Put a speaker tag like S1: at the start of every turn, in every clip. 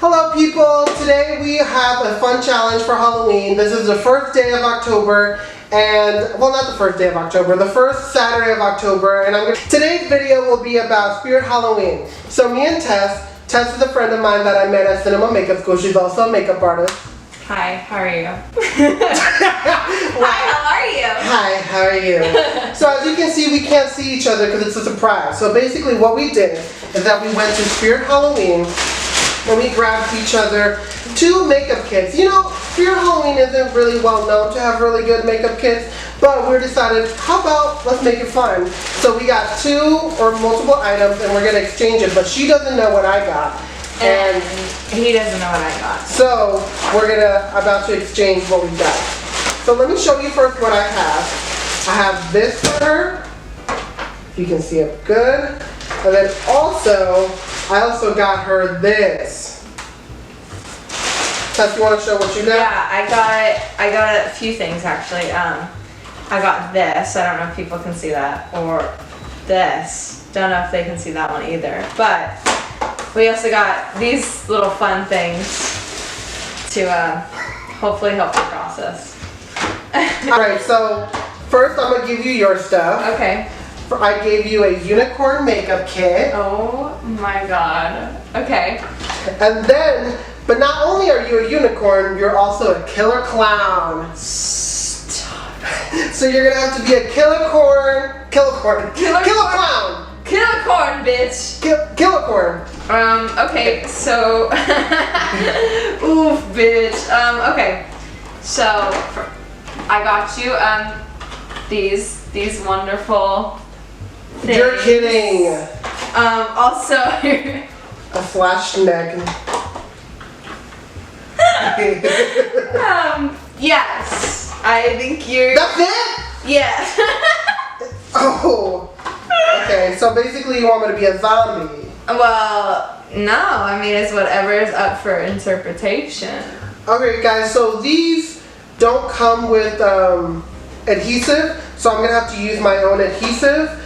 S1: Hello people, today we have a fun challenge for Halloween. This is the first day of October and, well, not the first day of October, the first Saturday of October, and today's video will be about Spirit Halloween. So me and Tess is a friend of mine that I met at Cinema Makeup School. She's also a makeup artist.
S2: Hi, how are you?
S1: Hi,
S2: how are you?
S1: Hi, how are you? So as you can see, we can't see each other because it's a surprise. So basically what we did is that we went to Spirit Halloween and we grabbed each other 2 makeup kits. You know, Spirit Halloween isn't really well known to have really good makeup kits, but we decided, how about let's make it fun. So we got 2 or multiple items and we're gonna exchange it, but she doesn't know what I got.
S2: And he doesn't know what I got.
S1: So we're about to exchange what we got. So let me show you first what I have. I have this for her. You can see it good. And then I also got her this. Tess, you want to show what you got?
S2: Yeah, I got a few things actually. I got this. I don't know if people can see that, or this. Don't know if they can see that one either. But we also got these little fun things to hopefully help the process.
S1: Alright, so first I'm going to give you your stuff.
S2: Okay.
S1: I gave you a unicorn makeup kit.
S2: Oh my god. Okay.
S1: And then, but not only are you a unicorn, you're also a killer clown.
S2: Stop.
S1: So you're going to have to be a killer clown.
S2: Killer corn, bitch.
S1: Killer corn.
S2: Okay, so oof, bitch. Okay, so I got you these wonderful things.
S1: You're kidding.
S2: Also
S1: a flash neck.
S2: yes, I think you're.
S1: That's it?
S2: Yes.
S1: Oh. Okay, so basically you want me to be a zombie.
S2: Well, no, I mean it's whatever is up for interpretation.
S1: Okay guys, so these don't come with adhesive, so I'm gonna have to use my own adhesive.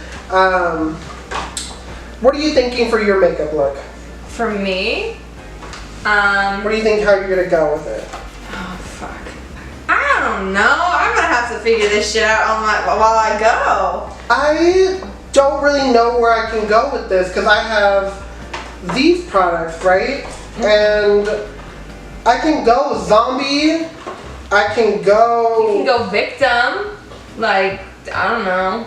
S1: What are you thinking for your makeup look?
S2: For me,
S1: what do you think how you're gonna go with it?
S2: Oh fuck. I don't know. I'm gonna have to figure this shit out while I go.
S1: I don't really know where I can go with this because I have these products, right? And I can go zombie. I can go.
S2: You can go victim. Like, I don't know.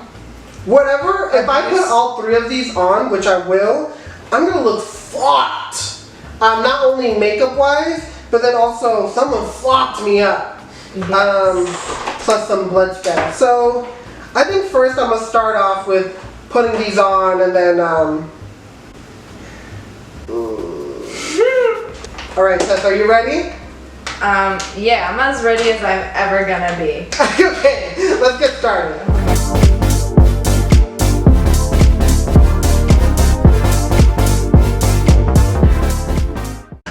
S1: Whatever. If I put all 3 of these on, which I will, I'm gonna look fucked. Not only makeup wise, but then also someone fucked me up.
S2: Yes.
S1: Plus some blood scatter. So I think first I'm gonna start off with putting these on and then Alright, Tess, are you ready?
S2: Yeah, I'm as ready as I'm ever gonna be.
S1: Okay, let's get started.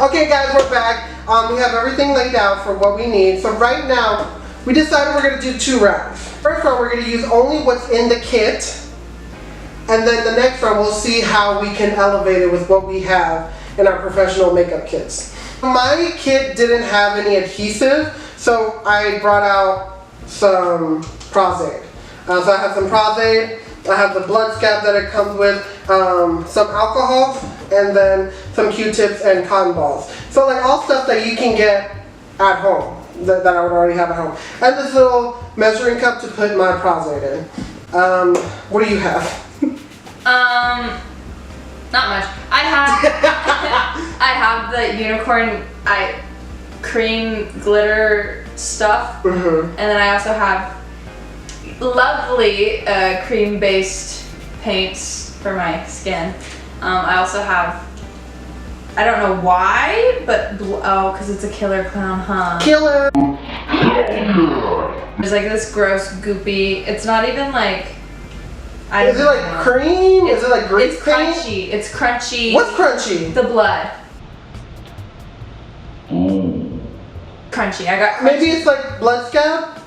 S1: Okay guys, we're back. We have everything laid out for what we need. So right now, we decided we're gonna do 2 rounds. First round, we're gonna use only what's in the kit. And then the next round, we'll see how we can elevate it with what we have in our professional makeup kits. My kit didn't have any adhesive, so I brought out some Pros-Aid. So I have some Pros-Aid, I have the blood scab that it comes with, some alcohol, and then some Q-tips and cotton balls. So like all stuff that you can get at home, that I would already have at home. And this little measuring cup to put my Pros-Aid in. What do you have?
S2: Not much. I have the unicorn cream glitter stuff, and then I also have lovely cream-based paints for my skin. I also have, I don't know why, but because it's a killer clown, huh?
S1: Killer.
S2: There's like this gross goopy. It's not even like.
S1: Is it like cream? Is it like grease
S2: It's
S1: paint?
S2: crunchy. It's crunchy.
S1: What's crunchy?
S2: The blood. Crunchy. I got crunchy.
S1: Maybe it's like blood scab?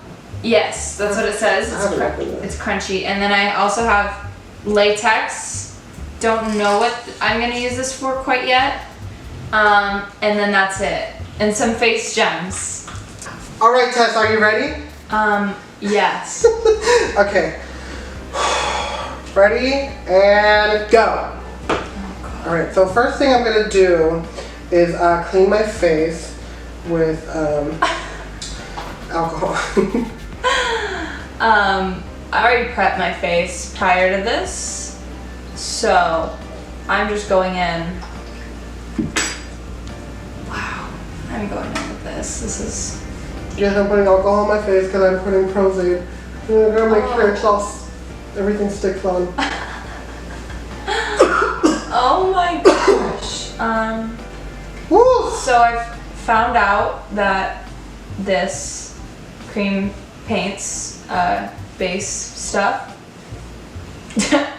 S2: Yes, that's what it says. It's crunchy. And then I also have latex. Don't know what I'm gonna use this for quite yet. And then that's it. And some face gems.
S1: All right, Tess, are you ready?
S2: Yes.
S1: Okay. Ready and go. All right, so first thing I'm gonna do is clean my face with alcohol.
S2: I already prepped my face prior to this, so I'm just going in. Wow, I'm going in with this. This is.
S1: Yes, I'm putting alcohol on my face because I'm putting Prozac. I'm gonna make sure it's all, everything sticks on.
S2: Oh my gosh.
S1: Woo!
S2: So I found out that this cream paints base stuff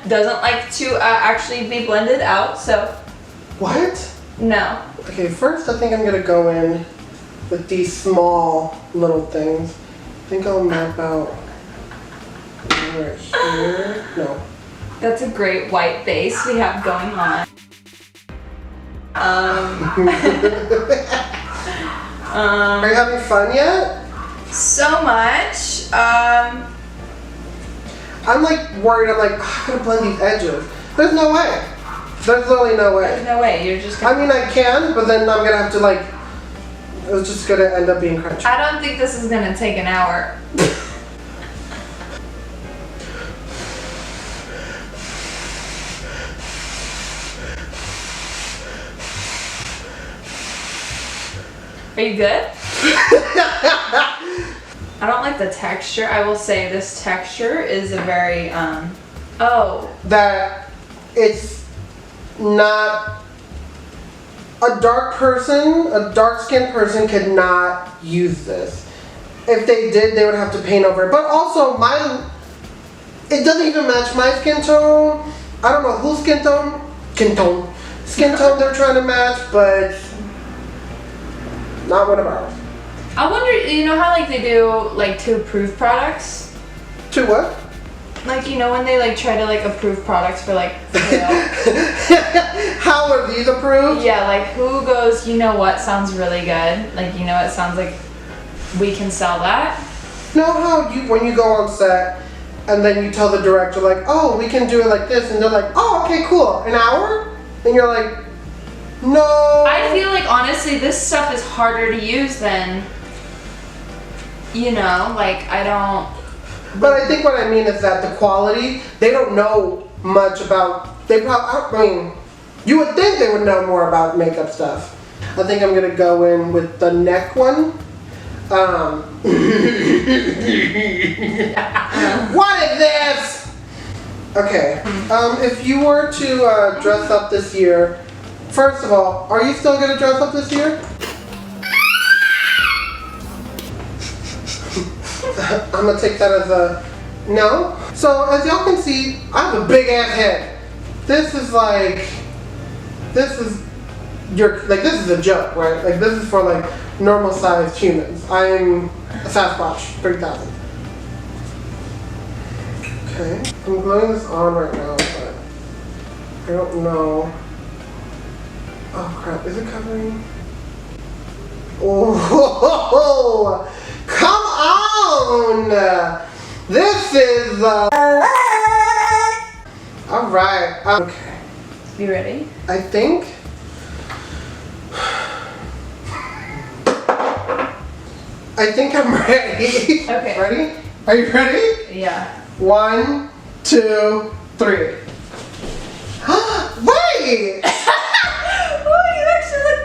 S2: doesn't like to actually be blended out, so
S1: What?
S2: no.
S1: Okay, first I think I'm gonna go in with these small little things. I think I'll map out right here. No.
S2: That's a great white base we have going on.
S1: Are you having fun yet?
S2: So much.
S1: I'm like worried. I'm like, oh, I gotta blend these edges. There's no way. There's literally no way.
S2: There's no way. You're just
S1: I
S2: gonna.
S1: mean, I can, but then I'm gonna have to like. It's just gonna end up being crunchy.
S2: I don't think this is gonna take an hour. Are you good? I don't like the texture. I will say this texture is a very, oh.
S1: That it's not a dark person, a dark skinned person could not use this. If they did, they would have to paint over it. But also it doesn't even match my skin tone. I don't know whose skin tone they're trying to match, but not one of ours.
S2: I wonder, you know how like they do like to approve products?
S1: To what?
S2: Like, you know when they like try to like approve products for like sale?
S1: How are these approved?
S2: Yeah, like who goes, you know what sounds really good? Like, you know, it sounds like we can sell that.
S1: You know how when you go on set and then you tell the director like, oh, we can do it like this, and they're like, oh, okay, cool, an hour? And you're like, no.
S2: I feel like honestly this stuff is harder to use than, you know, like I don't.
S1: But I think what I mean is that the quality, they don't know much about, I mean, you would think they would know more about makeup stuff. I think I'm gonna go in with the neck one. What is this? Okay, if you were to dress up this year, first of all, are you still gonna dress up this year? I'm gonna take that as a no. So as y'all can see, I have a big ass head. This is this is a joke, right? Like this is for like normal sized humans. I'm a Sasquatch 3000. Okay, I'm gluing this on right now, but I don't know. Oh crap, is it covering? Oh, come on! This is all right. Okay.
S2: You ready?
S1: I think. I'm ready.
S2: Okay.
S1: Ready? Are you ready?
S2: Yeah.
S1: 1, 2, 3. Wait!
S2: Oh, you actually look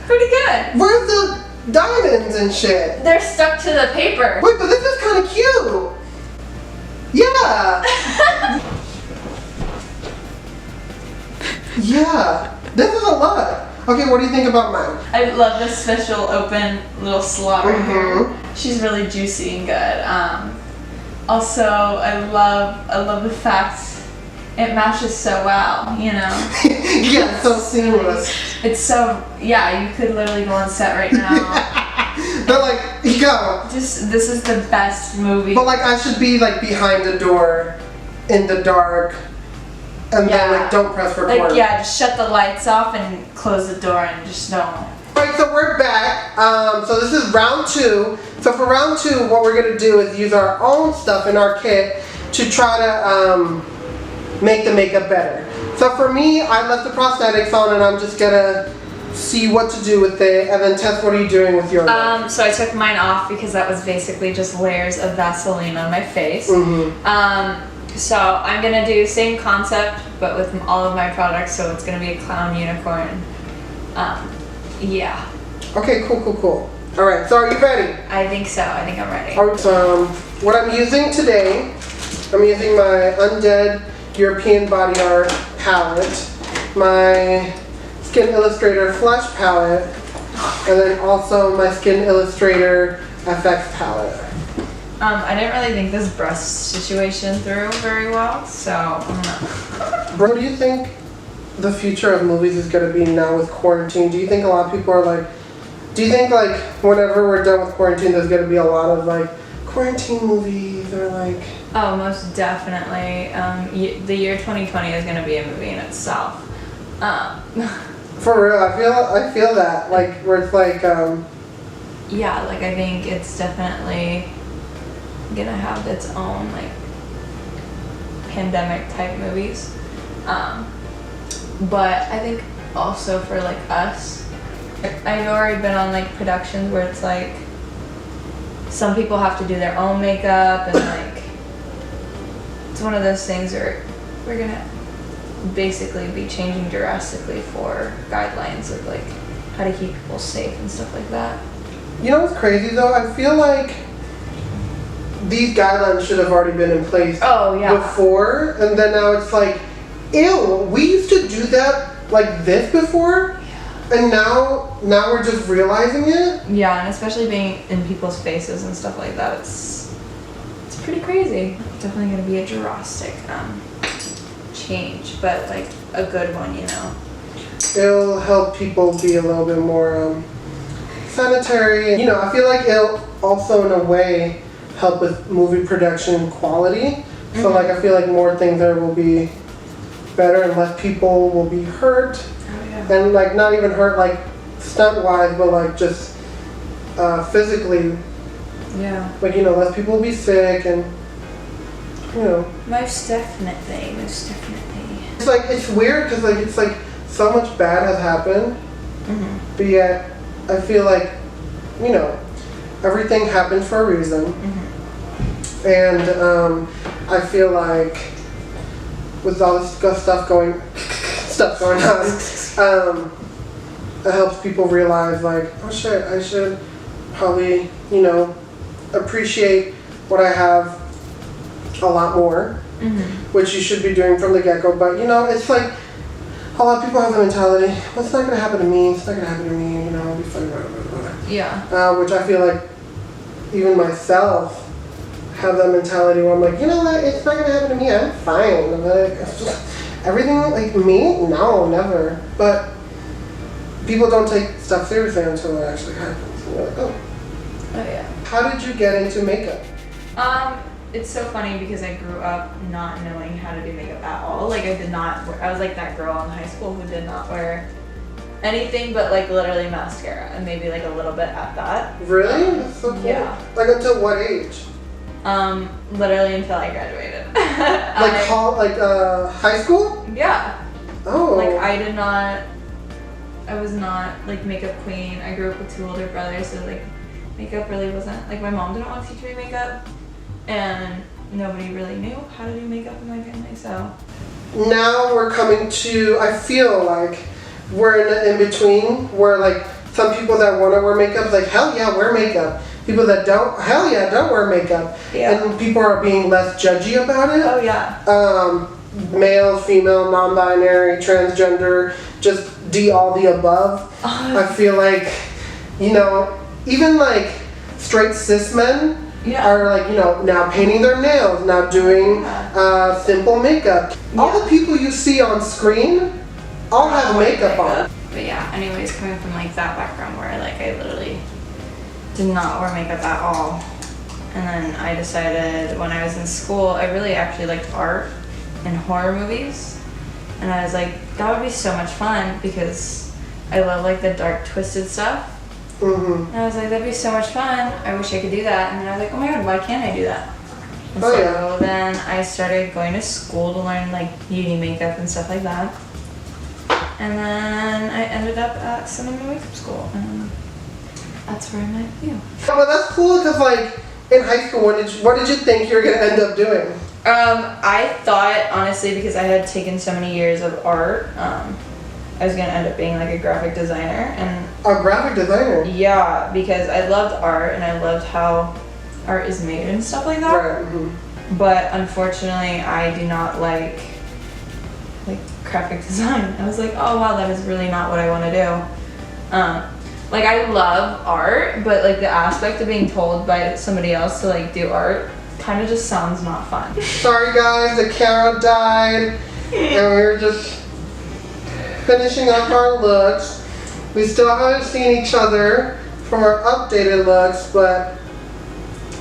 S2: pretty good.
S1: Where's the diamonds and shit?
S2: They're stuck to the paper.
S1: Wait, but this is kind of cute. Yeah. Yeah. This is a lot. Okay, what do you think about mine?
S2: I love this special open little slot right here.
S1: Mhm.
S2: She's really juicy and good. Also, I love the fact it matches so well, you know?
S1: Yeah, it's so seamless.
S2: It's so, yeah, you could literally go on set right now.
S1: But like, go.
S2: This is the best movie.
S1: But like, I should be like behind the door, in the dark, and then like don't press record.
S2: Like yeah, just shut the lights off and close the door and just don't.
S1: Alright, so we're back. So this is round 2. So for round 2, what we're gonna do is use our own stuff in our kit to try to make the makeup better. So for me, I left the prosthetics on and I'm just gonna see what to do with it. And then Tess, what are you doing with yours?
S2: So I took mine off because that was basically just layers of Vaseline on my face. So I'm gonna do same concept but with all of my products, so it's gonna be a clown unicorn. Yeah.
S1: Okay, cool. Alright, so are you ready?
S2: I think so. I think I'm ready.
S1: Alright, so what I'm using today, I'm using my Undead European Body Art palette, my Skin Illustrator Flush palette, and then also my Skin Illustrator FX palette.
S2: I didn't really think this breast situation through very well, so I don't know.
S1: What do you think the future of movies is going to be now with quarantine? Do you think a lot of people are like, do you think like whenever we're done with quarantine there's going to be a lot of like quarantine movies or like...
S2: Oh, most definitely. The year 2020 is going to be a movie in itself.
S1: For real, I feel that, like, where it's like,
S2: yeah, like I think it's definitely gonna have its own like pandemic type movies. But I think also for like us, I've already been on like productions where it's like some people have to do their own makeup and like it's one of those things where we're gonna basically be changing drastically for guidelines of like how to keep people safe and stuff like that.
S1: You know what's crazy though? I feel like these guidelines should have already been in place before, and then now it's like, ew, we used to do that like this before, and now we're just realizing it.
S2: Yeah, and especially being in people's faces and stuff like that, it's pretty crazy. Definitely gonna be a drastic change, but like a good one, you know.
S1: It'll help people be a little bit more sanitary. You know, I feel like it'll also in a way help with movie production quality. So like I feel like more things there will be better and less people will be hurt. And like not even hurt like stunt wise, but like just physically.
S2: Yeah.
S1: Like, you know, less people will be sick and, you know.
S2: Most definitely.
S1: It's like, it's weird because like it's like so much bad has happened, but yet I feel like, you know, everything happens for a reason. And I feel like with all this stuff going on, it helps people realize like, oh shit, I should probably, you know, appreciate what I have a lot more, which you should be doing from the get-go. But you know, it's like a lot of people have the mentality, well, it's not gonna happen to me, it's not gonna happen to me, you know, I'll be fine, whatever.
S2: Yeah.
S1: Which I feel like even myself have that mentality where I'm like, you know what, it's not gonna happen to me, I'm fine. I'm like, everything like me? No, never. But people don't take stuff seriously until it actually happens. And you're like, oh.
S2: Oh yeah.
S1: How did you get into makeup?
S2: It's so funny because I grew up not knowing how to do makeup at all. Like I was like that girl in high school who did not wear anything but like literally mascara and maybe like a little bit at that.
S1: Really? That's so cool.
S2: Yeah.
S1: Like until what age?
S2: Literally until I graduated.
S1: High school?
S2: Yeah.
S1: Oh.
S2: Like I was not like makeup queen. I grew up with 2 older brothers, so like makeup really wasn't, like my mom didn't want to teach me makeup and nobody really knew how to do makeup in my family, so.
S1: Now we're coming to, I feel like we're in an in-between where like some people that want to wear makeup, like hell yeah, wear makeup. People that don't, hell yeah, don't wear makeup.
S2: Yeah.
S1: And people are being less judgy about it.
S2: Oh yeah.
S1: Male, female, non-binary, transgender, just all the above. I feel like, you know, even like straight cis men are like, you know, now painting their nails, now doing simple makeup. All the people you see on screen all have makeup on.
S2: But yeah, anyways, coming from like that background where like I literally did not wear makeup at all. And then I decided when I was in school, I really actually liked art and horror movies. And I was like, that would be so much fun because I love like the dark twisted stuff. And I was like, that'd be so much fun. I wish I could do that. And then I was like, oh my god, why can't I do that? And so then I started going to school to learn like beauty makeup and stuff like that. And then I ended up at cinema makeup school, and that's where I met you.
S1: Oh, well, that's cool because like in high school, what did you think you were gonna end up doing?
S2: I thought honestly, because I had taken so many years of art, I was gonna end up being like a graphic designer. And
S1: a graphic designer?
S2: Yeah, because I loved art and I loved how art is made and stuff like that.
S1: Right.
S2: But unfortunately, I do not like graphic design. I was like, oh wow, that is really not what I want to do. Like I love art, but like the aspect of being told by somebody else to like do art kind of just sounds not fun.
S1: Sorry guys, the camera died and we were just finishing up our looks. We still haven't seen each other from our updated looks, but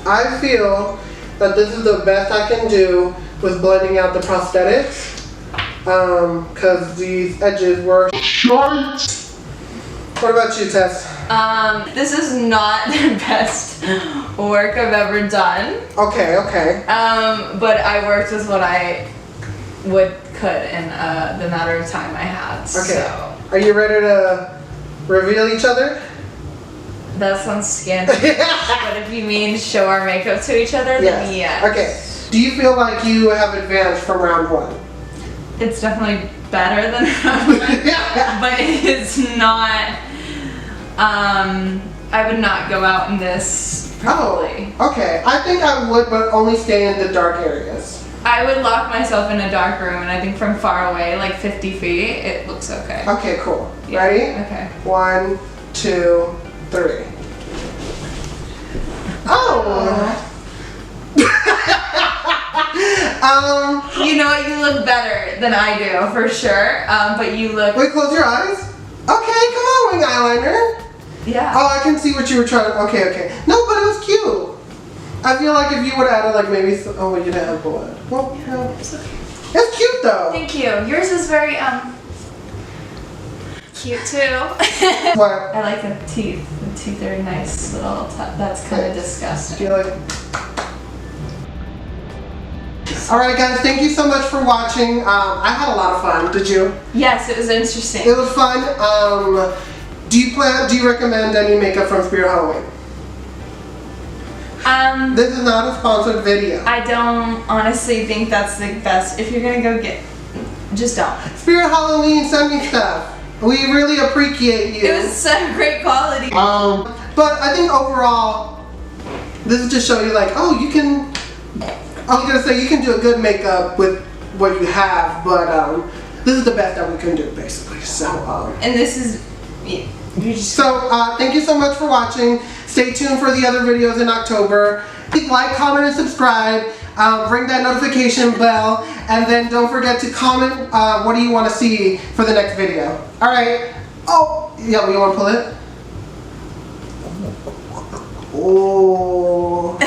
S1: I feel that this is the best I can do with blending out the prosthetics. Because these edges were short. What about you, Tess?
S2: This is not the best work I've ever done.
S1: Okay.
S2: But I worked with what I could in the matter of time I had.
S1: Okay.
S2: So.
S1: Are you ready to reveal each other?
S2: That sounds scandalous. But if you mean show our makeup to each other, then yes.
S1: Okay. Do you feel like you have advanced from round one?
S2: It's definitely better than round one, but it's not. I would not go out in this probably.
S1: Oh, okay. I think I would, but only stay in the dark areas.
S2: I would lock myself in a dark room, and I think from far away, like 50 feet, it looks okay.
S1: Okay, cool.
S2: Yeah.
S1: Ready?
S2: Okay.
S1: 1, 2, 3. Oh.
S2: You know what? You look better than I do, for sure. But you look.
S1: Wait, close your eyes. Okay, come on, wing eyeliner.
S2: Yeah.
S1: Oh, I can see what you were trying to. Okay. No, but it was cute. I feel like if you would have added like maybe. Oh, you didn't have blood. Well, no.
S2: It's okay.
S1: It's cute though.
S2: Thank you. Yours is very cute too.
S1: What?
S2: I like the teeth. The teeth are nice little. That's kind of disgusting.
S1: Feel like. Alright guys, thank you so much for watching. I had a lot of fun. Did you?
S2: Yes, it was interesting.
S1: It was fun. Do you recommend any makeup from Spirit Halloween? This is not a sponsored video.
S2: I don't honestly think that's the best. If you're gonna go just don't.
S1: Spirit Halloween, send me stuff. We really appreciate you.
S2: It was such great quality.
S1: But I think overall, this is to show you like, oh, you can. I was gonna say you can do a good makeup with what you have, but this is the best that we can do, basically. So.
S2: And this is.
S1: Thank you so much for watching. Stay tuned for the other videos in October. Please like, comment, and subscribe. Ring that notification bell, and then don't forget to comment what do you want to see for the next video. All right. Oh, yeah. You want to pull it? Oh.